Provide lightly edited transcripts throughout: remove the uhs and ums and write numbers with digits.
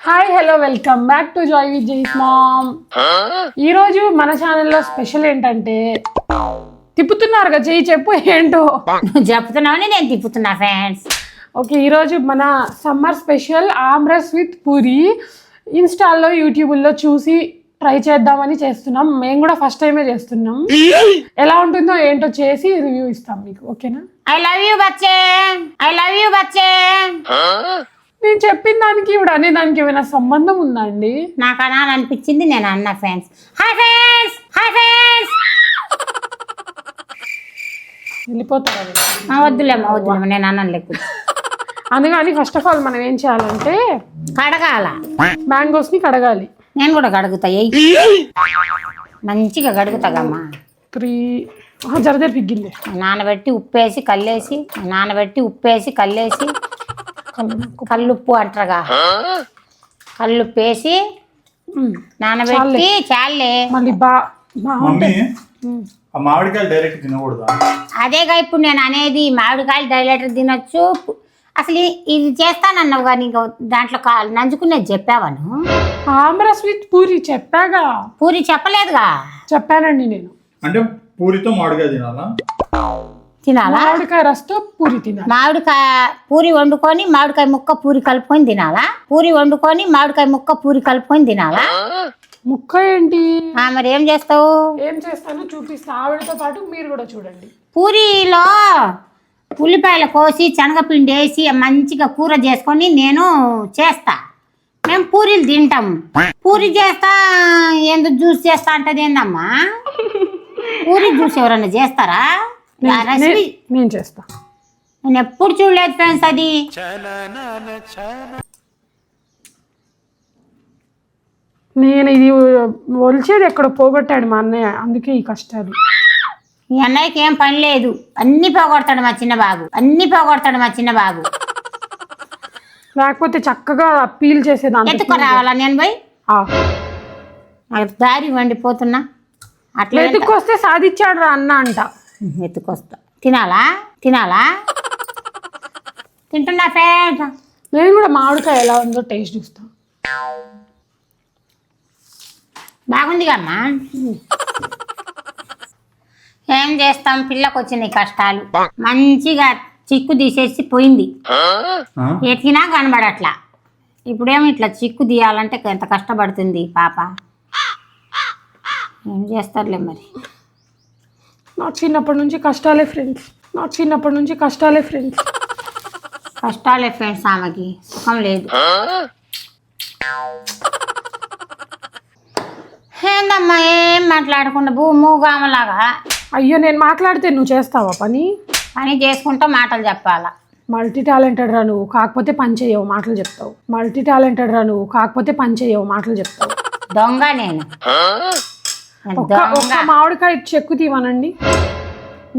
Hi hello welcome back to joy with Jai's mom. ఈరోజు మన ఛానల్లో స్పెషల్ ఏంటంటే తిప్పుతున్నారు కదా, చెయ్యి చెప్పు ఏంటో. చెప్తున్నావు, నేను తిప్పుతున్నా ఫ్రెండ్స్. ఓకే, ఈరోజు మన summer special amras with puri ఇన్స్టాల్లో యూట్యూబ్లో చూసి ట్రై చేద్దామని చేస్తున్నాం. మేము కూడా ఫస్ట్ టైమే చేస్తున్నాం. ఎలా ఉంటుందో ఏంటో చేసి రివ్యూ ఇస్తాం మీకు, ఓకేనా? ఐ లవ్ యూ బచ్చే, ఐ లవ్ యూ బచ్చే. నేను చెప్పిన దానికి ఇప్పుడు అనే దానికి ఏమైనా సంబంధం ఉందా అండి? నాకు అనాలనిపించింది, నేను అన్నా friends. Hi friends, hi friends. వెళ్ళిపోతారు వద్దులేమ్మా వద్దులేమ్మా, నేను అన్నాను లెక్క. అందుకని ఫస్ట్ ఆఫ్ ఆల్ మనం ఏం చేయాలంటే కడగాల, మ్యాంగోస్ని కడగాలి. నేను కూడా కడుగుతా, మంచిగా కడుగుతాగమ్మా. 3 జరదే పిగ్గింది. నానబెట్టి ఉప్పేసి కల్లేసి, నానబెట్టి ఉప్పేసి కల్లేసి, కల్లుప్పు అంటారుగా, కల్లుప్పు వేసి నానబెట్టి చాలే. మళ్ళీ మామిడికాయలు డైరెక్ట్ తినకూడదా? అదేగా ఇప్పుడు నేను అనేది, మామిడికాయలు డైరెక్ట్ తినొచ్చు. అసలు ఇది చేస్తానన్నావు కానీ దాంట్లో నంచుకునేది చెప్పావను. ఆమ్రస్ విత్ పూరి చెప్పాగా. పూరి చెప్పలేదుగా. చెప్పానండి నేను. అంటే పూరితో మామిడికాయ తినాలా? తినాలా? మామిడికాయ రసంతో పూరి తినాలి. మామిడికాయ పూరి వండుకొని మామిడికాయ ముక్క పూరి కలుపుకొని తినాలా? పూరి వండుకొని మామిడికాయ ముక్క పూరి కలుపుకొని తినాలా? ముక్క ఏంటి? మరి ఏం చేస్తావు? ఏం చేస్తానో చూపిస్తా. ఆవిడతో పాటు మీరు కూడా చూడండి. పూరిలో ఉల్లిపాయలు కోసి శనగపిండి వేసి మంచిగా కూర చేసుకొని నేను చేస్తా. మేము పూరీలు తింటాం. పూరి చేస్తా ఎందుకు జ్యూస్ చేస్తా అంటది ఏందమ్మా? పూరి జ్యూస్ ఎవరన్నా చేస్తారా? నేను చేస్తా. నేను ఎప్పుడు చూడలేదు ఫ్రెండ్స్ అది. నేను ఇది ఒలిచేది ఎక్కడ పోగొట్టాడు మా అన్నయ్య, అందుకే ఈ కష్టాలు. ఈ అన్నయ్యకి ఏం పని లేదు, అన్ని పోగొడతాడు మా చిన్న బాబు, అన్ని పోగొడతాడు మా చిన్న బాబు. లేకపోతే చక్కగా పీల్ చేసేదాన్ని ఎత్తుకు రావాలా నేను పోయి? దారి వండిపోతున్నా. అట్లా ఎత్తుకొస్తే సాధించాడు రా అన్న అంట. ఎత్తుకొస్తా. తినాలా? తినాలా? తింటున్నా ఫ్రెండ్. నేను కూడా మామిడికాయ ఎలా ఉందో టేస్ట్ చూస్తా. బాగుంది కమ్మా. ఏం చేస్తాం, పిల్లకు వచ్చినాయి కష్టాలు. మంచిగా చిక్కు తీసేసి పోయింది, ఎతికినా కనబడట్లా. ఇప్పుడేమో ఇట్లా చిక్కు తీయాలంటే ఎంత కష్టపడుతుంది పాప. ఏం చేస్తారులే మరి. నాకు చిన్నప్పటి నుంచి కష్టాలే ఫ్రెండ్స్. కష్టాలే ఫ్రెండ్స్, ఆమెకి సుఖం లేదు. ఏందమ్మా ఏం మాట్లాడకుండా మూగామలాగా. అయ్యో, నేను మాట్లాడితే నువ్వు చేస్తావా పని? పని చేసుకుంటూ మాటలు చెప్పాలా. మల్టీ టాలెంటెడ్ రా నువ్వు, కాకపోతే పని చేయవు మాటలు చెప్తావు. దొంగ నేను. ఒక్క మామిడికాయ చెక్కు తీవనండి.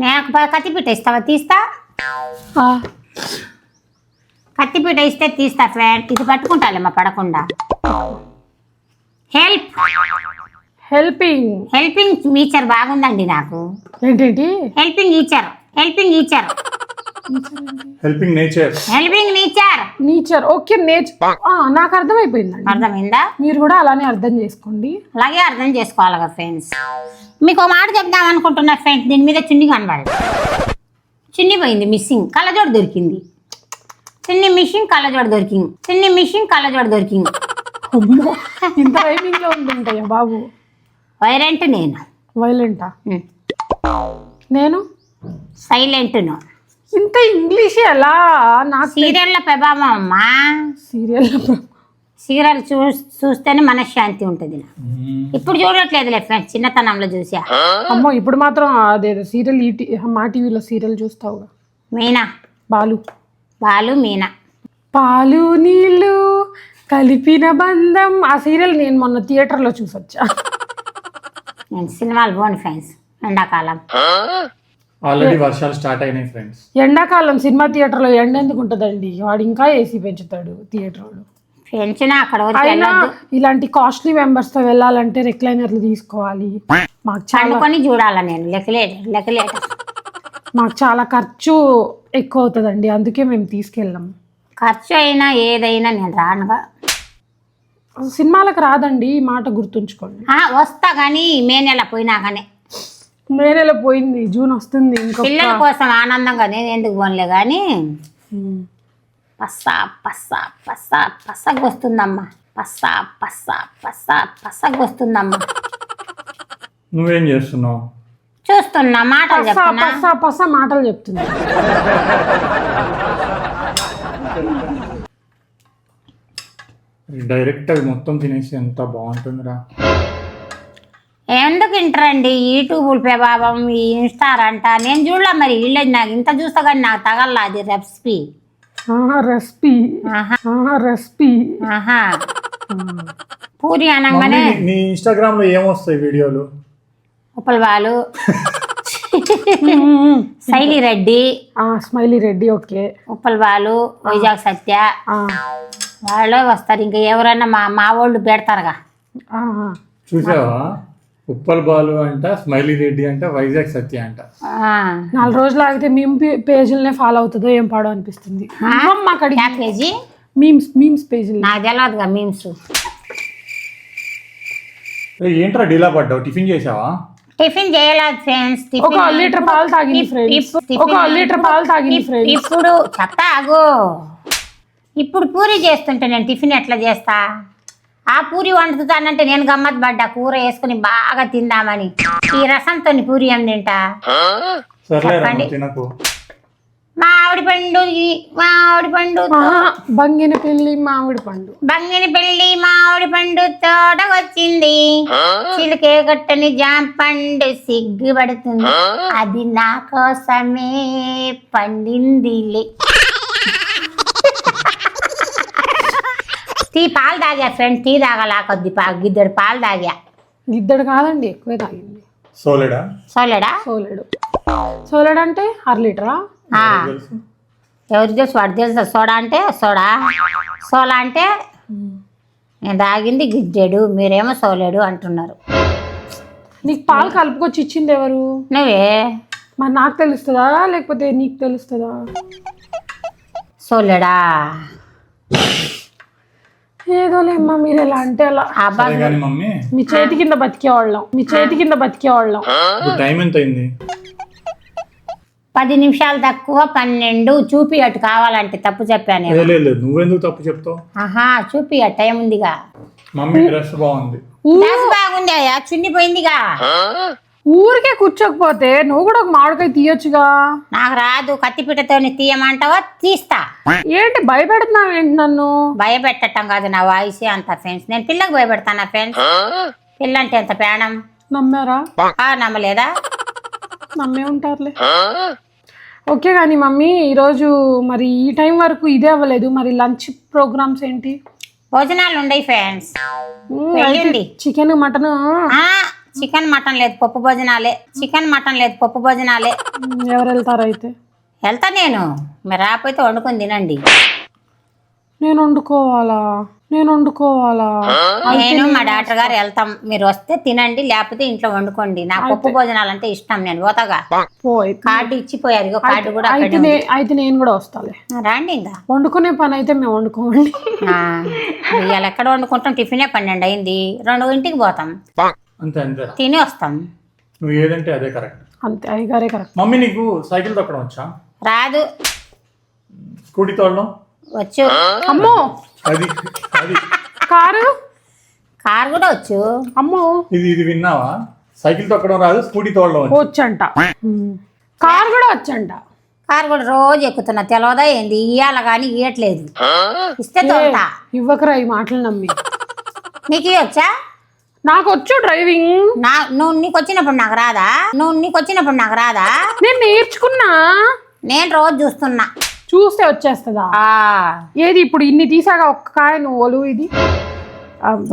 నాకు కత్తిపీట ఇస్తావా? తీస్తా. కత్తిపీట ఇస్తే తీస్తా ఫ్రెండ్. ఇది పట్టుకుంటాలేమ్మా పడకుండా. హెల్పింగ్ ఈచర్ బాగుందండి నాకు. ఏంటంటి? హెల్పింగ్ ఈచర్. ఓకే, నాకు అర్థమైపోయిందండి. అర్థమైందా? మీరు కూడా అలానే అర్థం చేసుకోండి. అలాగే అర్థం చేసుకోవాలి ఫ్రెండ్స్. మీకు ఒక మాట చెప్దాం అనుకుంటున్నా ఫ్రెండ్స్. దీని మీద చున్ని కనబడదు. చున్ని పోయింది, మిస్సింగ్. కళ్ళజోడు దొరికింది. చున్ని మిషింగ్, కళ్ళజోడు దొరికింది. ఇంత రైమింగ్ లో ఉంటుంటాయా బాబు? వైలెంట్ నేను. వైలెంటా? నేను సైలెంట్. ఇంత ఇంగ్లీష్ ఎలా? నాకు సీరియల్ల ప్రభావం అమ్మా. సీరియల్ చూస్తేనే మనశ్శాంతి ఉంటుంది. ఇప్పుడు చూడట్లేదులే ఫ్రెండ్స్, చిన్నతనంలో చూసా. అమ్మో, ఇప్పుడు మాత్రం అదేదో సీరియల్ మా టీవీలో సీరియల్ చూస్తావుగా. మీనా, బాలు మీనా. పాలు నీళ్ళు కలిపిన బంధం, ఆ సీరియల్ నేను మొన్న థియేటర్లో చూసొచ్చా. నేను సినిమాలు పోను ఫ్రెండ్స్. ఎండాకాలం ఆల్రెడీ వర్షాలు స్టార్ట్ అయినాయి ఫ్రెండ్స్. ఎండాకాలం సినిమా థియేటర్లో ఎండ ఎందుకు ఉంటుందండి? వాడు ఇంకా ఏసీ పెంచుతాడు థియేటర్లో. పెంచినా అక్కడ ఇలాంటి కాస్ట్లీ మెంబర్స్ తో వెళ్ళాలంటే రిక్లైనర్లు తీసుకోవాలి. మాకు చదువుకొని చూడాలా నేను. లెక్కలేట మాకు చాలా ఖర్చు ఎక్కువ అవుతుందండి, అందుకే మేము తీసుకెళ్ళాము. ఖర్చు అయినా ఏదైనా నేను రానుగా. సినిమాలకు రాదండి, ఈ మాట గుర్తుంచుకోండి. వస్తా కానీ మే నెల పోయినాకనే. మే నెల పోయింది, జూన్ వస్తుంది. ఇంకో పిల్లల కోసం ఆనందంగా నేను ఎందుకు పోన్లే కానీ పస్సకు వస్తుందమ్మా. పస్సకు వస్తుందమ్మా. నువ్వేం చేస్తున్నావు? చూస్తున్నా, మాటలు చెప్తున్నా. పస మాటలు చెప్తుంది. డైరెక్ట్ అవి మొత్తం తినేసి ఎంత బాగుంటుందిరా. ఎందుకు ఇంటరండి యూట్యూబ్ ప్రభావం, ఈ ఇన్స్టారంట. నేను చూడలే మరి, వీళ్ళే నాకు ఇంత చూస్తా కానీ నాకు తగల అది రెసిపీ. పూరి అనగానే నీ ఇన్స్టాగ్రామ్ లో ఏమొస్తాయి వీడియోలు? ఉప్పల్ బాలు, శైలి రెడ్డి, స్మైలీ రెడ్డి, ఓకే, ఉప్పల్ బాలు, వైజాగ్ సత్య వాళ్ళు వస్తారు. ఇంకా ఎవరైనా మా వాళ్ళు పెడతారుగా. చూసావా? ఉప్పల్ బాలు అంట, స్మైలీ రెడ్డి అంట, వైజాగ్ సత్య అంట. 4 రోజులు ఆగితే మేము పేజీలనే ఫాలో అవుతుందో ఏం పాడో అనిపిస్తుంది. పేజీ మీమ్స్ పేజీలు నాకు తెలియదుగా. మీమ్స్ ఏంట్రా డీలా పడ్డావు? టిఫిన్ చేసావా? టిఫిన్ చేయలేదు ఫ్రెండ్స్. ఒక లీటర్ పాలు తాగింది ఫ్రెండ్స్. ఇప్పుడు చెప్తా ఆగు. ఇప్పుడు పూరి చేస్తుంటే నేను టిఫిన్ ఎట్లా చేస్తా? ఆ పూరి వండుతానంటే నేను గమ్మత్ పడ్డా, కూర వేసుకుని బాగా తిందామని. ఈ రసంతో పూరి ఏం తింటా? చెప్పండి. మామిడి పండు బంగినపల్లి మామిడి పండు తోటకొచ్చింది. చిలుకే గట్టని జాంపండు సిగ్గుపడుతుంది, అది నా కోసమే పండిందిలే. పాలు తాగా ఫ్రెండ్, టీ తాగలా కొద్ది గిద్దెడు పాలు తాగా. గిద్దెడు కాదండి, ఎక్కువే తాగింది. సోలేడా అంటే 1/2 లీటరా? ఎవరు తెలుసు? వాడు తెలుసా? సోడా అంటే నేను తాగింది గిద్దెడు, మీరేమో సోలేడు అంటున్నారు. నీకు పాలు కలుపుకొచ్చి ఇచ్చింది ఎవరు? నువ్వే. మరి నాకు తెలుస్తుందా లేకపోతే నీకు తెలుస్తుందా? సోలేడా ఏదోలేమ్మా, మీరు ఎలా అంటే అలా. మీ చేతి కింద బతికేవాళ్ళం. టైం ఎంత అయింది? 10 నిమిషాలు తక్కువ 12 చూపి అటు కావాలంటే. తప్పు చెప్పాను. నువ్వెందుకు తప్పు చెప్తావు? చూపి అటు టైం ఉందిగా. మమ్మీ డ్రెస్ బాగుంది. డ్రెస్ బాగుంది, చున్నిపోయిందిగా. ఊరికే కూర్చోకపోతే నువ్వు కూడా ఒక మామిడికాయ తీయొచ్చుగా. నాకు రాదు, కత్తిపీటతో తీయమంటావా? తీస్తా. ఏంటి భయపెడుతున్నావు? ఏంటి నన్ను? భయపెట్టడం కాదు, నా వాయిసే అంత ఫ్రెండ్స్. నేను పిల్లకు భయపెడతానా ఫ్రెండ్స్? పిల్ల అంటే ఎంత ప్రాణం. నమ్మారా? నమ్మలేదా? నమ్మే ఉంటారులే. ఓకే కానీ మమ్మీ, ఈరోజు మరి ఈ టైం వరకు ఇదే అవ్వలేదు, మరి లంచ్ ప్రోగ్రామ్స్ ఏంటి? భోజనాలు ఉండయి friends. Chicken mutton? Chicken mutton లేదు, పప్పు భోజనాలే. ఎవరు వెళ్తారు అయితే? వెళ్తా నేను. మీరు రాకపోతే వండుకొని తినండి. నేను వండుకోవాలా? నేను మా డాక్టర్ గారు వెళ్తాం. మీరు వస్తే తినండి, లేకపోతే ఇంట్లో వండుకోండి. నాకు పప్పు భోజనాలు అంటే ఇష్టం. నేను పోతాగా. కార్డు ఇచ్చిపోయారు, కార్డు కూడా. అయితే నేను కూడా వస్తాలే. రండి. ఇంకా వండుకునే పని అయితే మేము వండుకోండి. ఇవాళ ఎక్కడ వండుకుంటాం? టిఫినే 12 అయింది. 2 పోతాం, తిని వస్తాం. నువ్వు ఏదంటే అదే కరెక్ట్. అంతే, అయ్యగారే కరెక్ట్. మమ్మీ నీకు సైకిల్ తొక్కడం వచ్చా? రాదు. స్కూటీ తోడడం వచ్చు. అమ్మో, అది కారు కూడా వచ్చు. అమ్మో, ఇది విన్నావా? సైకిల్ తొక్కడం రాదు, స్కూటీ తోడడం వచ్చంట. కారు కూడా వచ్చంట. కారు కూడా రోజు ఎక్కుతున్నా, తెలవదా ఏంది? ఇయ్యాల కానీ ఇయ్యట్లేదు. ఇస్తే తోలుతా. ఇవ్వకరా ఈ మాటలు నమ్మి. నీకు వచ్చా? నాకు వచ్చు డ్రైవింగ్. నీకు వచ్చినప్పుడు నాకు రాదా? నేను నేర్చుకున్నా. నేను రోజు చూస్తున్నా. చూస్తే వచ్చేస్తుందా? ఏది ఇప్పుడు ఇన్ని తీసాగా ఒక్క కాయ నువ్వు ఒలువు. ఇది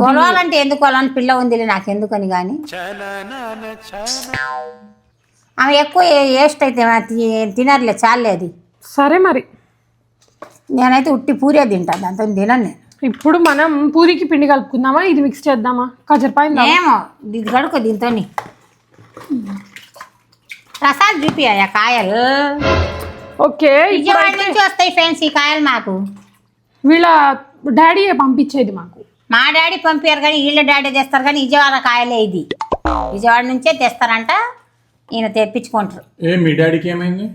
ఒలవాలంటే ఎందుకు ఒలవని పిల్ల ఉంది నాకెందుకని. కానీ ఆమె ఎక్కువ వేస్ట్ అయితే తినర్లే, చాలేదు. సరే మరి నేనైతే ఉట్టి పూరే తింటా, దాంతో తినను నేను. ఇప్పుడు మనం పూరికి పిండి కలుపుకుందామా? ఇది మిక్స్ చేద్దామా? కజరపాయింది ఏమో, ఇది కడుకో దీంతో. రసాలు చూపియా కాయలు ఓకే విజయవాడ నుంచి వస్తాయి ఫ్రెండ్స్ ఈ కాయలు మాకు. వీళ్ళ డాడీ పంపించేది మాకు. మా డాడీ పంపారు కానీ వీళ్ళ డాడీ తెస్తారు కానీ విజయవాడ కాయలే ఇది. విజయవాడ నుంచే తెస్తారంట, ఈయన తెప్పించుకుంటారు. మీ డాడీకి ఏమైంది?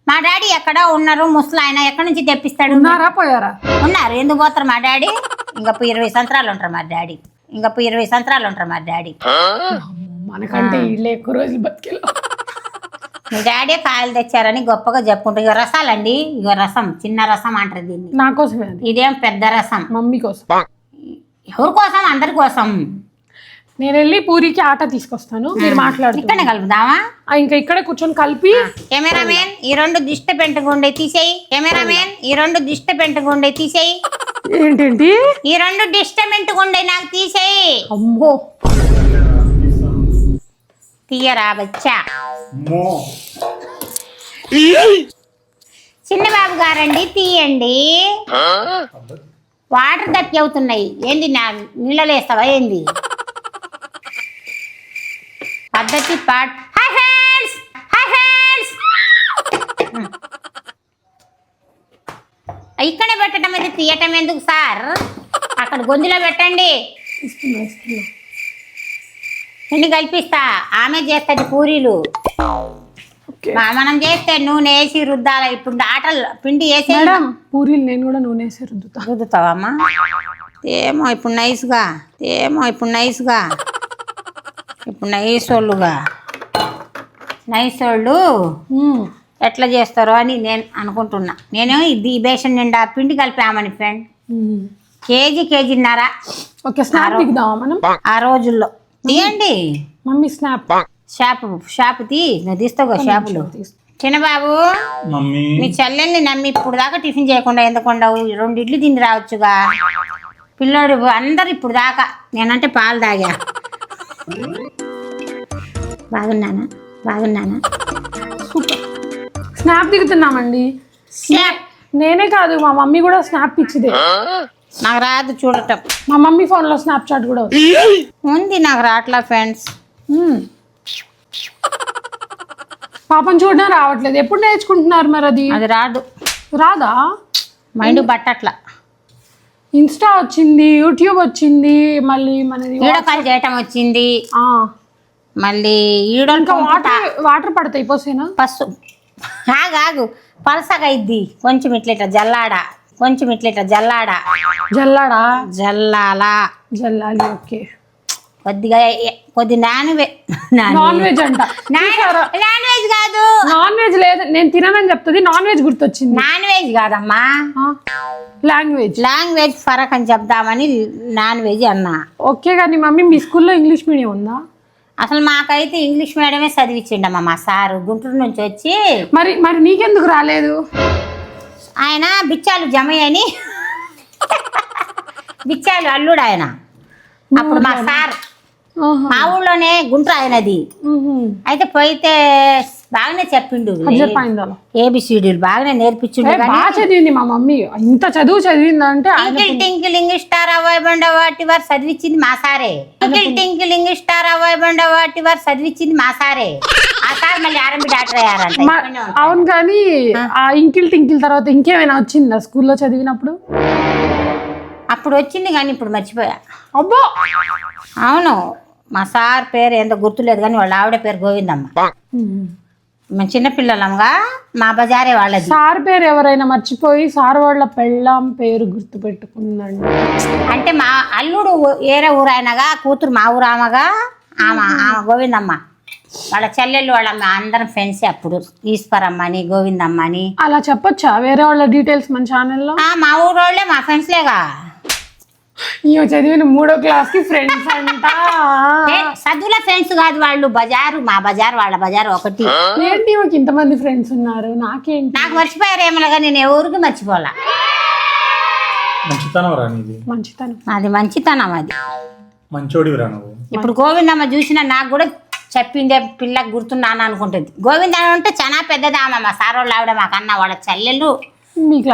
మా డాడీ ఎక్కడో ఉన్నారు, ముసలి ఆయన ఎక్కడి నుంచి తెప్పిస్తాడు? ఉన్నారా పోయారా? ఉన్నారు. ఎందుకు పోతారు మా డాడీ? ఇంకా 20 సంవత్సరాలు ఉంటారు మా డాడీ. ఇంకా 20 సంవత్సరాలు ఉంటారు మా డాడీ. మనకంటే వీళ్ళే ఎక్కువ రోజులు బతికేలా. మీ డాడీ కాయలు తెచ్చారని గొప్పగా చెప్పుకుంటారు. ఇక రసాలండి, ఇక రసం, చిన్న రసం అంటారు దీన్ని. నా కోసమే అది. ఇదేం పెద్ద రసం. మమ్మీ కోసం. ఎవరి కోసం? అందరి కోసం. నేను వెళ్ళి పూరికి ఆట తీసుకొస్తాను, మీరు మాట్లాడుతూ. ఇక్కడనే కలుపుదామా? ఇంకా ఇక్కడే కూర్చొని కలిపి. కెమెరామెన్ ఈ 2 దిష్టి పెంటగుండే తీసేయి. కెమెరామెన్ ఈ 2 దిష్టి పెంటగుండే తీసేయి. ఏంటేంటి? ఈ 2 డిస్టర్బెంట్ గుండే నాకు తీసేయి. అమ్మో తీయరా బచ్చా. చిన్న బాబు గారండి తీయండి. వాటర్ దప్పి అవుతున్నాయి. ఏంది నా నీళ్ళలో వేస్తావా ఏంది? పద్ధతి pot. Hi friends, hi friends. ఇక్కడే పెట్టడం అయితే తీయటం ఎందుకు సార్? అక్కడ గొంతులో పెట్టండి. ఎన్ని కల్పిస్తా, ఆమె చేస్తుంది పూరీలు. మనం చేస్తే నూనె వేసి రుద్దాల. ఇప్పుడు ఆటలు పిండి వేసి పూరీలు నేను కూడా నూనె వేసి రుద్దుతావమ్మా? ఏమో ఇప్పుడు నైస్గా, ఇప్పుడు నైస్ వాళ్ళు ఎట్లా చేస్తారో అని నేను అనుకుంటున్నా. నేను ఇది బేషన్ నిండా పిండి కలిపామని ఫ్రెండ్. కేజీన్నర. ఓకే స్నాప్ దిగుదామా మనం? ఆ రోజుల్లో తీయండి మమ్మీ స్నాప్. షాపు తీ, నువ్వు తీస్తావు షాపులు. చిన్నబాబు మీ చెల్లెల్ని నమ్మి ఇప్పుడు దాకా టిఫిన్ చేయకుండా ఎందుకుండా 2 ఇడ్లు తిని రావచ్చుగా. పిల్లోడు అందరు ఇప్పుడు దాకా నేనంటే పాలు తాగా. బాగున్నానా? సూపర్. స్నాప్ దిగుతున్నామండి. నేనే కాదు, మా మమ్మీ కూడా స్నాప్ ఇచ్చిదే. నాకు రాదు చూడటం. మా మమ్మీ ఫోన్లో స్నాప్ చాట్ కూడా ఉంది, నాకు రావట్లా ఫ్రెండ్స్. పాపం చూడడం రావట్లేదు. ఎప్పుడు నేర్చుకుంటున్నారు మరి? అది రాదా? మైండ్ బట్టట్లా. ఇన్స్టా వచ్చింది, యూట్యూబ్ వచ్చింది, మళ్ళీ మనది వీడియో కాల్ చేయటం వచ్చింది. మళ్ళీ ఇంకా వాటర్ పడతాయి పోసేనా? పసు ఆగు పలసగా ఇద్ది. కొంచెం ఇట్లా జల్లాడా. జల్లాలి. ఓకే. కొద్ది నాన్ వెజ్ అంట. నాన్ వెజ్ కాదు, నాన్ వెజ్ లేదు. నేను తిననని చెప్తుంది, నాన్ వెజ్ గుర్తొచ్చింది. నాన్ వెజ్ కాదమ్మా, లాంగ్వేజ్ ఫరక్ అని చెప్దామని నాన్ వెజ్ అన్నా. ఓకే. కానీ మమ్మీ మీ స్కూల్లో ఇంగ్లీష్ మీడియం ఉందా? అసలు మాకైతే ఇంగ్లీష్ మీడియమే చదివించిండమ్మా మా సారు, గుంటూరు నుంచి వచ్చి. మరి నీకెందుకు రాలేదు? ఆయన బిచ్చాలు జమయ్యని బిచ్చాలు అల్లుడు ఆయన. అప్పుడు మా సార్ మా ఊళ్ళోనే గుంటూరు ఆయనది. అయితే పోయితే బాగానే చెప్పిండు, ఏబిసిడీలు బాగానే నేర్పించిండు. బాగా చదివింది మా మమ్మీ. ఇంత చదువు చదివిందంటే టింకిలింగ్ స్టార్ అవాయ్ బండ వాటి వారు చదివించింది మా సారే. టింకిలింగ్ స్టార్ అవాయ్ బండ వాటి వారు చదివించింది మా సారే. ఆ సార్ మళ్ళీ ఆర్ఎంపీ డాక్టర్ అయ్యారంట. అవును. కానీ ఆ ఇంకిల్ టింకిల్ తర్వాత ఇంకేమైనా వచ్చిందా స్కూల్లో చదివినప్పుడు? అప్పుడు వచ్చింది కానీ ఇప్పుడు మర్చిపోయా. అబ్బో. అవును, మా సార్ పేరు ఎంత గుర్తులేదు కానీ వాళ్ళ ఆవిడ పేరు గోవిందమ్మ. మేము చిన్నపిల్లలంగా మా బజారే వాళ్ళది. సార్ పేరు ఎవరైనా మర్చిపోయి సార్ వాళ్ళ పెళ్ళాం పేరు గుర్తు పెట్టుకుందండి. అంటే మా అల్లుడు ఏరే ఊరైనగా, కూతురు మా ఊరామగా. ఆమె గోవిందమ్మ. వాళ్ళ చెల్లెళ్ళు వాళ్ళ అందరం ఫ్రెండ్స్. అప్పుడు ఈశ్వరమ్మ అని, గోవిందమ్మ అని. అలా చెప్పొచ్చా వేరే వాళ్ళ డీటెయిల్స్ మన ఛానల్లో? మా ఊరోళ్ళే, మా ఫ్రెండ్స్లేగా. చదివిన 3వ క్లాస్ కి ఫ్రెండ్స్ అంట. చదువుల ఫ్రెండ్స్ కాదు వాళ్ళు, బజారు, మా బజారు వాళ్ళ బజారు ఒకటి. ఏంటి మాకు ఇంతమంది ఫ్రెండ్స్ ఉన్నారు? నాకేంటి, నాకు మర్చిపోయారేమోగా, నేను ఎవరికి మర్చిపోలా. మంచితనం అది మంచితనం, అది మంచోడి రా నువ్వు. ఇప్పుడు గోవిందమ్మ చూసినా నాకు కూడా చెప్పిందే పిల్లకి గుర్తున్నాను అనుకుంటుంది. గోవిందమ్మ అంటే చాలా పెద్దది ఆమె. మా సార్ వాళ్ళు ఆవిడ మాకన్నా వాళ్ళ చెల్లెళ్ళు,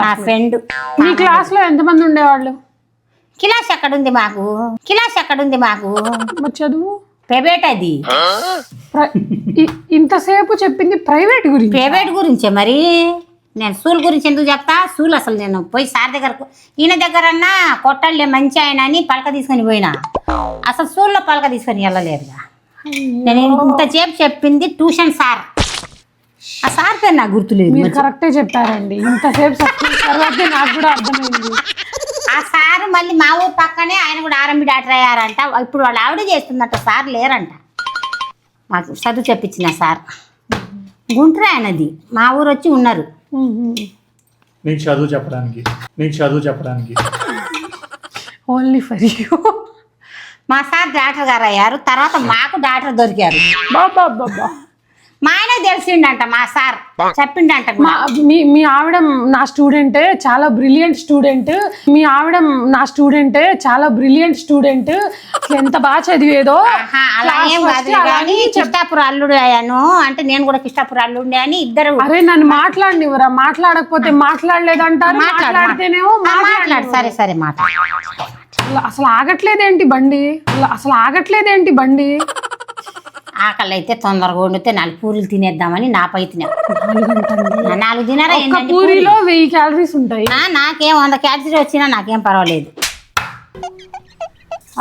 నా ఫ్రెండ్. మీ క్లాస్ లో ఎంతమంది ఉండేవాళ్ళు? క్లాస్ ఎక్కడుంది మాకు? మరి చదువు ప్రైవేట్ అది. ఇంతసేపు చెప్పింది ప్రైవేట్ గురించి. ప్రైవేట్ గురించే మరి. నేను స్కూల్ గురించి ఎందుకు చెప్తా? స్కూల్ అసలు నేను పోయి సార్ దగ్గరకు, ఈయన దగ్గరన్నా కొట్టాలే మంచి ఆయన అని పలక తీసుకొని పోయినా, అసలు స్కూల్లో పలక తీసుకొని వెళ్ళలేదుగా. నేను ఇంతసేపు చెప్పింది ట్యూషన్ సార్. ఆ సార్ పేరు నాకు గుర్తులేదు. మీరు కరెక్టే చెప్పారండి. ఇంతసేపు చెప్పిన తర్వాత నాకు కూడా అర్థమైంది. ఆ సార్ మళ్ళీ మా ఊరు పక్కనే ఆయన కూడా ఆర్ఎంపీ డాక్టర్ అయ్యారంట. ఇప్పుడు వాళ్ళు ఆవిడ చేస్తుందంట, సార్ లేరంట. మాకు చదువు చెప్పించిన సార్ గుంటూరు ఆయనది. మా ఊరు వచ్చి ఉన్నారు. నీకు చదువు చెప్పడానికి ఓన్లీ ఫర్ యూ. మా సార్ డాక్టర్ గారు అయ్యారు. తర్వాత మాకు డాక్టర్ దొరికారు. బాబా మా ఆయన తెలిసిండంట, మా సార్ చెప్పిండంట. మీ ఆవిడ నా స్టూడెంటే, చాలా బ్రిలియంట్ స్టూడెంట్. మీ ఆవిడ నా స్టూడెంటే, చాలా బ్రిలియంట్ స్టూడెంట్. ఎంత బాగా చదివేదో. అలా ఏం కాదు కానీ కిష్టాపుర అల్లుడు అయ్యాను అంటే నేను కూడా కిష్టాపుర అల్లుడు అని ఇద్దరు. అరే నన్ను మాట్లాడినివరా, మాట్లాడకపోతే మాట్లాడలేదంటారు, మాట్లాడితేనేమో మాట్లాడు. సరే సరే మాట్లాడు. అసలు ఆగట్లేదేంటి బండి. ఆకలి అయితే తొందరగా వండితే 4 పూరీలు తినేద్దామని నా పై తినా. 4 తినారా? పూరీలో 1000 క్యాలరీస్ ఉంటాయి. నాకేం 100 క్యాలరీస్ వచ్చినా నాకేం పర్వాలేదు.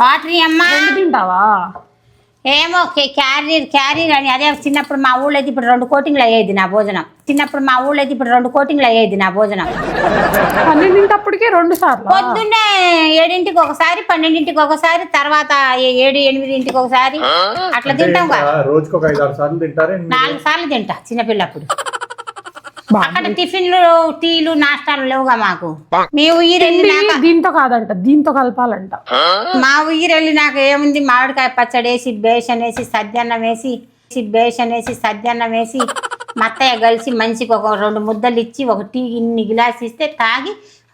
వాటర్ అమ్మా తింటావా? ఏమో క్యారీర్ అని. అదే చిన్నప్పుడు మా ఊళ్ళో అయితే ఇప్పుడు 2 కోటింగ్లు అయ్యేది నా భోజనం. 2 కోటింగ్లు అయ్యేది నా భోజనం. 12 2 సార్లు. పొద్దున్నే 7ంటికి ఒకసారి, 12ంటికి ఒకసారి, తర్వాత 7, 8ంటికి ఒకసారి అట్లా తింటాం కదా. రోజుకి 5-6 సార్లు తింటారు. 4 సార్లు తింటా చిన్నపిల్లప్పుడు. అక్కడ టిఫిన్లు, టీలు, నాష్టాలు లేవుగా మాకు. మీ ఊరెళ్ళినాక దీంతో కాదంట, దీంతో కలపాలంట. మా ఊరెళ్ళినాక ఏముంది, మామిడికాయ పచ్చడి వేసి, బేషన్ వేసి, సద్దన్నం వేసి మా అత్తయ్య కలిసి మంచిగా ఒక 2 ముద్దలు ఇచ్చి, ఒక టీ ఇన్ని గిలాస్ ఇస్తే తాగి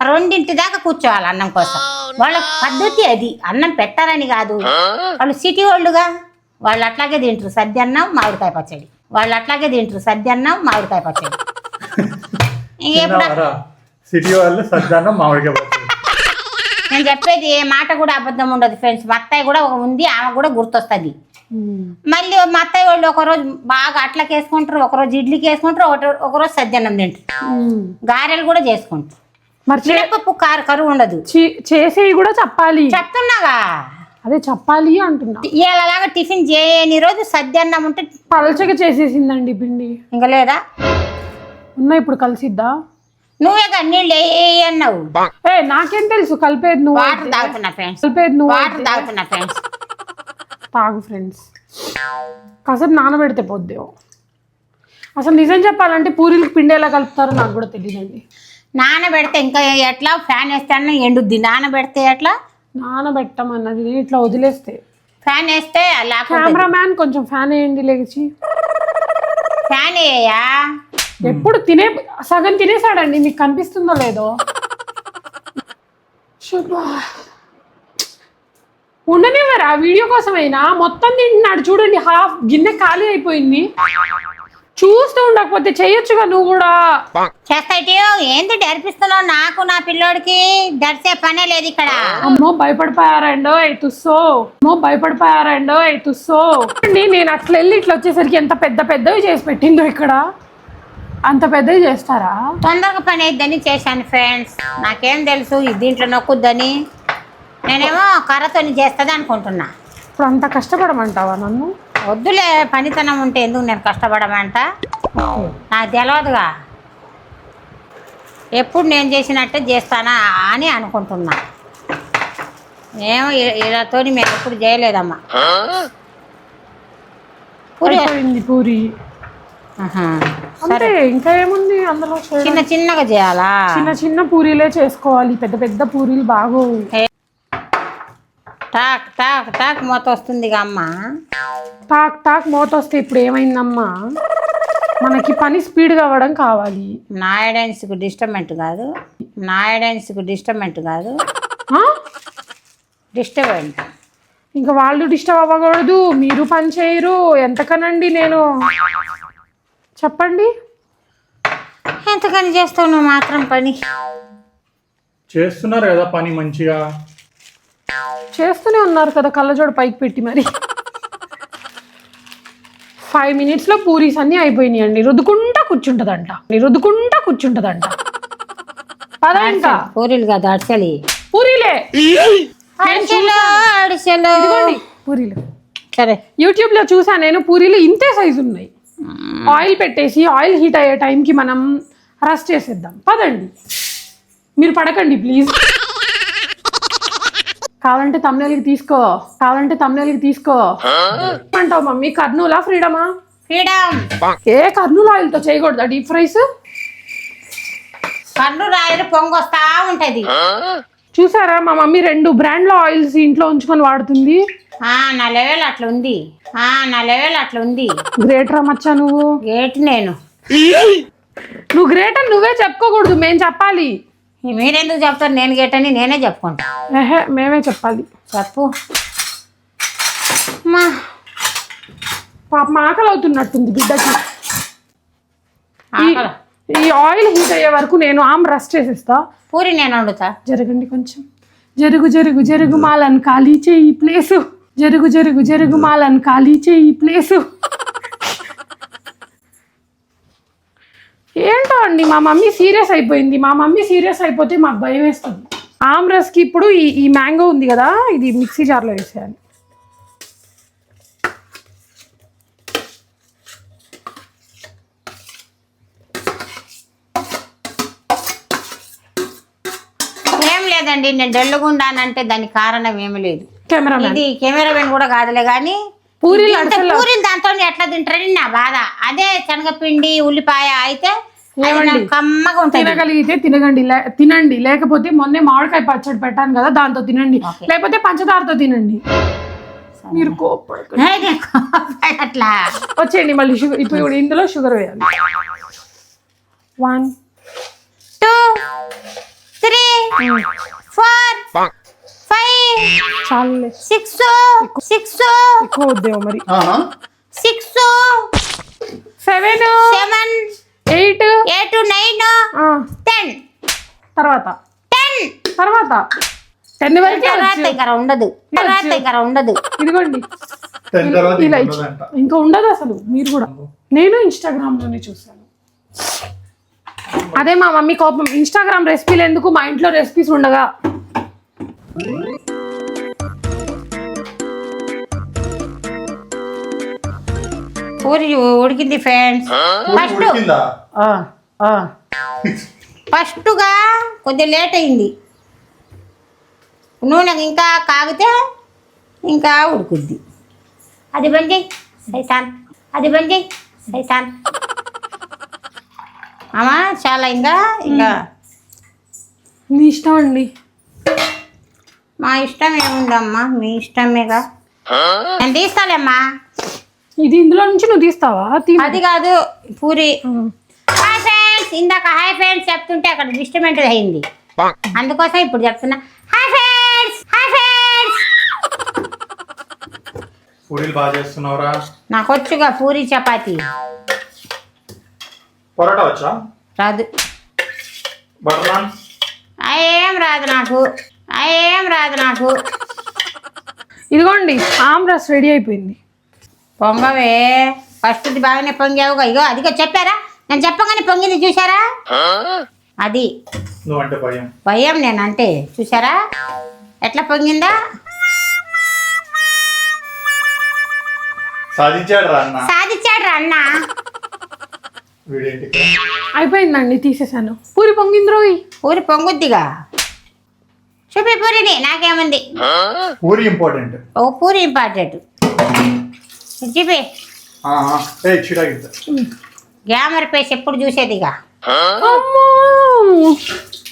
2ంటి దాకా కూర్చోవాలి అన్నం కోసం. వాళ్ళ పద్ధతి అది. అన్నం పెట్టారని కాదు, వాళ్ళు సిటీ వాళ్ళుగా. వాళ్ళు అట్లాగే తింటారు సద్దన్నం మామిడికాయ పచ్చడి. సిటీ వాళ్ళు సద్దన్నం మామిడికాయ పచ్చడి. నేను చెప్పేది ఏ మాట కూడా అబద్ధం ఉండదు ఫ్రెండ్స్. మా అత్తయ్య కూడా ఉంది, ఆమె కూడా గుర్తొస్తుంది. మళ్ళీ మా అత్తయ్య వాళ్ళు ఒకరోజు బాగా అట్లకి వేసుకుంటారు, ఒకరోజు ఇడ్లీకి వేసుకుంటారు, ఒకరోజు సద్దన్నం తింటారు. గారెలు కూడా చేసుకుంటారు. మరి మినపప్పు కరువు ఉండదు. చేసేవి కూడా చెప్పాలి. చెప్తున్నాగా, అదే చెప్పాలి అంటున్నా. ఇలాగా టిఫిన్ చేయని రోజు సద్దన్నం ఉంటే పలచగా చేసేసిందండి పిండి. ఇంకా లేదా ఉన్నా ఇప్పుడు కలిసిద్దా? నువ్వే కదా నీళ్ళు అన్నావు. నాకేం తెలుసు కలిపేది నువ్వు. వాటర్ తాగుతున్నా ఫ్రెండ్స్. తాగు ఫ్రెండ్స్. కాసేపు నానబెడితే పోద్దేమో. అసలు నిజం చెప్పాలంటే పూరీలకు పిండి ఎలా కలుపుతారో నాకు కూడా తెలియదండి. నానబెడితే ఇంకా ఎట్లా? ఫ్యాన్ వేస్తే ఎండుద్ది. నానబెడితే ఎట్లా? నానబెట్టమన్నది ఇట్లా వదిలేస్తే. ఫ్యాన్ వేస్తే కెమెరామ్యాన్ కొంచెం ఫ్యాన్ వేయండి లేచి. ఫ్యాన్ వేయా? ఎప్పుడు సగం తినేసాడండి, మీకు కనిపిస్తుందో లేదో. ఉండనివ్వరా వీడియో కోసమైనా? మొత్తం తింటున్నాడు చూడండి, హాఫ్ గిన్నె ఖాళీ అయిపోయింది. చూస్తూ ఉండకపోతే చెయ్యొచ్చుగా నువ్వు కూడా. చేస్తాయి ఏంటి డరిపిస్తున్నావు? నాకు నా పిల్లోడికి దర్శే పనే లేదు ఇక్కడ. అమ్మో భయపడిపోయారండో తుస్సో. నేను అట్లా వెళ్ళి ఇట్లా వచ్చేసరికి ఎంత పెద్దవి చేసి పెట్టిందో ఇక్కడ. అంత పెద్దవి చేస్తారా? తొందరగా పని అయిద్దని చేశాను ఫ్రెండ్స్. నాకేం తెలుసు దీంట్లో నొక్కుద్దని. నేనేమో కర్రతోని చేస్తుంది అనుకుంటున్నా. ఇప్పుడు అంత కష్టపడమంటావా నన్ను? వద్దులే, పనితనం ఉంటే ఎందుకు నేను కష్టపడమంట? నాకు తెలియదుగా, ఎప్పుడు నేను చేసినట్టే చేస్తానా అని అనుకుంటున్నా. ఏమో ఇలాతో మేము ఎప్పుడు చేయలేదమ్మా. పూరి అంటే ఇంకా ఏముంది అందులో? చిన్నగా చేయాలా? చిన్న పూరీలే చేసుకోవాలి, పెద్ద పూరీలు బాగోవు. టాక్ టాక్ టాక్ మూత వస్తుందిగా అమ్మా. టాక్ మూత వస్తే ఇప్పుడు ఏమైందమ్మా? మనకి పని స్పీడ్గా అవ్వడం కావాలి. నాయడెన్స్కు డిస్టర్బెంట్ కాదు. డిస్టర్బెంట్. ఇంకా వాళ్ళు డిస్టర్బ్ అవ్వకూడదు, మీరు పని చేయరు. ఎంతకనండి నేను చెప్పండి. ఎంతకని చేస్తావు నువ్వు మాత్రం పని? చేస్తున్నారు కదా పని, మంచిగా చేస్తూనే ఉన్నారు కదా కళ్ళజోడు పైకి పెట్టి. మరి 5 minutes లో పూరీస్ అన్ని అయిపోయినాయి అండి. రుద్దుకుంటా కూర్చుంటదంట. పద ఇంకా. పూరీలు కాదు అడిసెలు. పూరీలే అడిసెలు ఇదిగోండి పూరీలు. సరే యూట్యూబ్ లో చూసా నేను, పూరీలు ఇంతే సైజు ఉన్నాయి. ఆయిల్ పెట్టేసి ఆయిల్ హీట్ అయ్యే టైంకి మనం రస్ట్ చేసేద్దాం. పదండి, మీరు పడకండి ప్లీజ్. కావాలంటే తమ్నేల్కి తీసుకో. అంటావు మమ్మీ, కర్నూలా ఫ్రీడమా? ఫ్రీడమ్. ఏ కర్నూలు ఆయిల్తో చేయకూడదా డీప్ ఫ్రైస్? కర్నూలు ఆయిల్ పొంగొస్తా ఉంటది. చూసారా మా మమ్మీ 2 బ్రాండ్ల ఆయిల్స్ ఇంట్లో ఉంచుకొని వాడుతుంది. నా లెవెల్ అట్లా ఉంది. గ్రేట్ రా మచ్చా నువ్వు. గేట్ నువ్వు గ్రేట్ అని నువ్వే చెప్పుకోకూడదు, మేము చెప్పాలి. మీరెందుకు చెప్తారు? నేను గేట్ అని నేనే చెప్పుకుంటా. మేమే చెప్పాలి. చెప్పు. పాప ఆకలి అవుతున్నట్టుంది బిడ్డకి. ఈ ఆయిల్ హీట్ అయ్యే వరకు నేను రస్ట్ చేసేస్తా. పూరి నేను వండుతా. జరగండి కొంచెం. జరుగు మాలను ఖాళీ చేయి ప్లేసు. జరుగు మాలను ఖాళీ చేయి ప్లేసు. ఏంటో అండి మా మమ్మీ సీరియస్ అయిపోయింది. మా మమ్మీ సీరియస్ అయిపోతే మాకు భయం వేస్తుంది. ఆమ్రస్కి ఇప్పుడు ఈ మ్యాంగో ఉంది కదా, ఇది మిక్సీ జార్లో వేసేయాలి. ఏం లేదండి, నేను డొల్లుగుండానంటే దానికి కారణం ఏమి లేదు. ఇది కెమెరామెన్ కూడా కాదులే కానీ పూరీలు దాంతో ఎట్లా తింటారని నా బాధ. అదే శనగపిండి ఉల్లిపాయ అయితే కమ్మగా ఉంటుంది. తినగలిగితే తినండి, లేకపోతే మొన్నే మామిడికాయ పచ్చడి పెట్టాను కదా, దాంతో తినండి, లేకపోతే పంచదారతో తినండి. మీరు అట్లా వచ్చేయండి. మళ్ళీ షుగర్ ఇప్పుడు ఇందులో షుగర్ వేయాలి. 1 2 3 4 5 చాలు 6 ఎక్కువ వద్దేమో మరి. 6 7 8 9 10 తర్వాత 10 వరకు ఉండదు. ఇదిగోండి ఇలా ఇంకా ఉండదు అసలు. మీరు కూడా, నేను ఇన్స్టాగ్రామ్ లోనే చూసాను. అదే మా మమ్మీ కోపం, ఇన్స్టాగ్రామ్ రెసిపీలు ఎందుకు, మా ఇంట్లో రెసిపీస్ ఉండగా. పూరి ఉడికింది ఫ్రెండ్స్. ఫస్ట్గా కొద్దిగా లేట్ అయింది. నూనె ఇంకా కాగితే ఇంకా ఉడుకుద్ది. అది బంద్ చేయి సైతాన్. అమ్మా చాలా ఇంకా మీ ఇష్టం అండి. మా ఇష్టం ఏముందమ్మా, మీ ఇష్టమేగా. నేను తీస్తాలేమ్మా. ఇది ఇందులో నుంచి నువ్వు తీస్తావా? అది కాదు పూరి. హాయ్ ఫ్రెండ్స్, ఇందాక హాయ్ ఫ్రెండ్స్ చెప్తుంటే అక్కడ డిస్టర్బెంట్ అయింది, అందుకోసం ఇప్పుడు చెప్తున్నా. Hi friends. పూరీలు బాగా చేస్తున్నావురా. నాకు వచ్చుగా పూరి చపాతి. పొరాటా వచ్చా? రాదు. Butter non? ఏం రాదు నాకు. ఇదిగోండి ఆమ్రస్ రెడీ అయిపోయింది. పొంగవే, ఫస్ట్ బాగానే పొంగావుగా. ఇగో అదిగో చెప్పారా, నేను చెప్పగానే పొంగింది చూసారా? అది నువ్వంటే భయం నేనంటే. చూసారా ఎట్లా పొంగిందా? సాధించాడు రా అన్న. అయిపోయిందండి, తీసేసాను. పూరి పొంగింది రోయ్. పూరి పొంగుద్దిగా. చూపి పూరిని, నాకేముంది. పూరి ఇంపార్టెంట్. పూరి ఇంపార్టెంట్ చూపి. గ్యామర్ పేస్ ఎప్పుడు చూసేదిగా.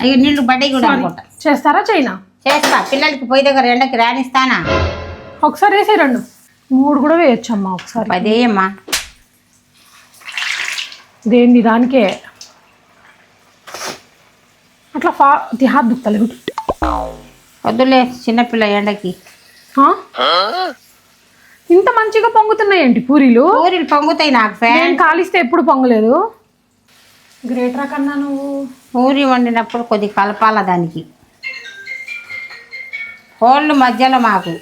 అయ్యో నీళ్ళు బడ్డీ కూడా అనుకుంటా. చేస్తారా? చైనా చేస్తా. పిల్లలకి పోయి దగ్గర ఎండకి రానిస్తానా? ఒకసారి వేసే 2 3 కూడా వేయచ్చమ్మా. ఒకసారి 10 అమ్మా. దేన్ని దానికే అట్లా హాత్ దుక్తలేదు. వద్దులే, చిన్నపిల్ల ఎండకి. ఇంత మంచిగా పొంగుతున్నాయండి పూరీలు పొంగుతాయి. నాకు ఫ్యాన్ కాలిస్తే ఎప్పుడు పొంగలేదు. గ్రేటరా కన్నా నువ్వు. పూరి వండినప్పుడు కొద్దిగా కలపాల దానికి. కోళ్ళు మధ్యలో మాకు.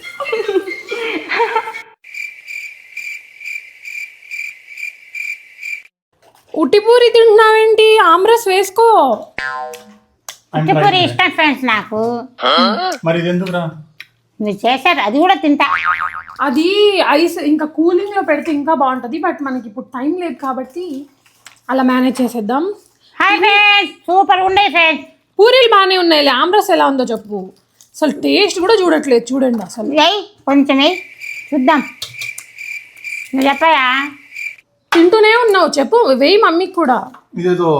ఉట్టి పూరి తింటున్నావేంటి? ఆమ్రస్ వేసుకో. ఉట్టిపూరి ఇష్టం ఫ్రెండ్స్ నాకు. మరి ఇది ఎందుకురా? మీరు చేశారు, అది కూడా తింటా. అది ఐస్ ఇంకా కూలింగ్ లో పెడితే ఇంకా బాగుంటది, బట్ మనకి ఇప్పుడు టైం లేదు కాబట్టి అలా మేనేజ్ చేసేద్దాం. హాయ్ ఫ్రెండ్స్, సూపర్ ఉండే ఫ్రెండ్స్. పూరీలు బాగానే ఉన్నాయి. ఆమ్రస్ ఎలా ఉందో చెప్పు. అసలు టేస్ట్ కూడా చూడట్లేదు, చూడండి అసలు. వెయ్యి కొంచెం వెయ్యి చూద్దాం. నువ్వు చెప్పాయా? తింటూనే ఉన్నావు, చెప్పు. వెయ్యి మమ్మీకి కూడా. ఇదేదో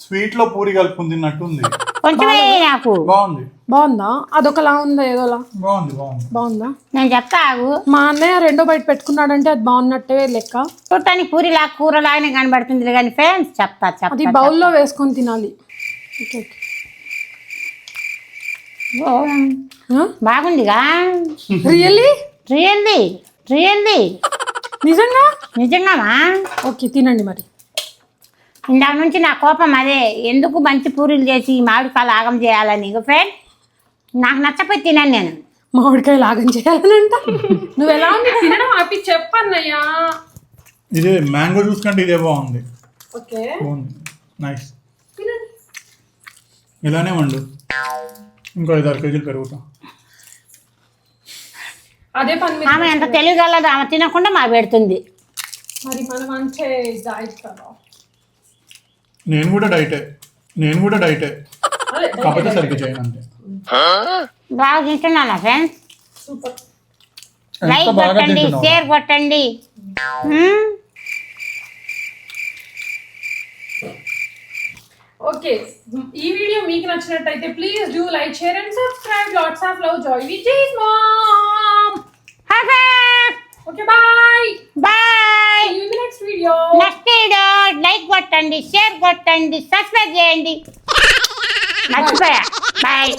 స్వీట్ లో పూరి కలుపుకుని తిన్నట్టుంది. కొంచెం వెయ్యి నాకు. బాగుంది. బాగుందా? అదొకలా ఉందా? ఏదోలా బాగుంది. బాగుందా? నేను చెప్తా ఆగు. మా అన్నయ్య రెండో బయట పెట్టుకున్నాడంటే అది బాగున్నట్టే లెక్క. చూడటానికి పూరిలా కూరలాగానే కనబడుతుంది కానీ ఫ్రెండ్స్ చెప్తా అది బౌల్లో వేసుకొని తినాలి. ఓకే బాగుందిగా. రియల్లీ? రియల్లీ నిజంగా? నిజంగామా? ఓకే తినండి మరి. ఇందాక నుంచి నా కోపం అదే, ఎందుకు మంచి పూరీలు చేసి మామిడికాయలు ఆగం చేయాలని. ఫ్రెండ్ నాకు నచ్చపోయి తినాను నేను. మామిడికాయ లాగం చేయాలనంట. నువ్వు ఎలా ఉంది తినడం ఆపి చెప్పన్నయ్యా. ఇదే మ్యాంగో జ్యూస్ కంటే ఇదే బాగుంది. ఓకే బాగుంది, నైస్. ఇలానే వండు, ఇంకో 5-6 కేజీలు పెరుగుతా. అదే పని మీద ఆమె ఎంత తెలియగలదు, ఆమె తినకుండా మా పెడుతుంది. మరి మనం అంటే డైట్ కదా. నేను కూడా డైటే కాకపోతే సరిగ్గా చేయను అంతే. బాగా తింటున్నానా ఫ్రెండ్స్? సూపర్. లైక్ కొట్టండి, షేర్ కొట్టండి. ఓకే, ఈ వీడియో మీకు నచ్చినట్టయితే please do like, share and subscribe. Lots of love, joy Vijay's mom. Hi friends, okay bye. Bye. See you in the next video. Next video like కొట్టండి, share కొట్టండి, subscribe చేయండి. మర్చిపోయా. Bye.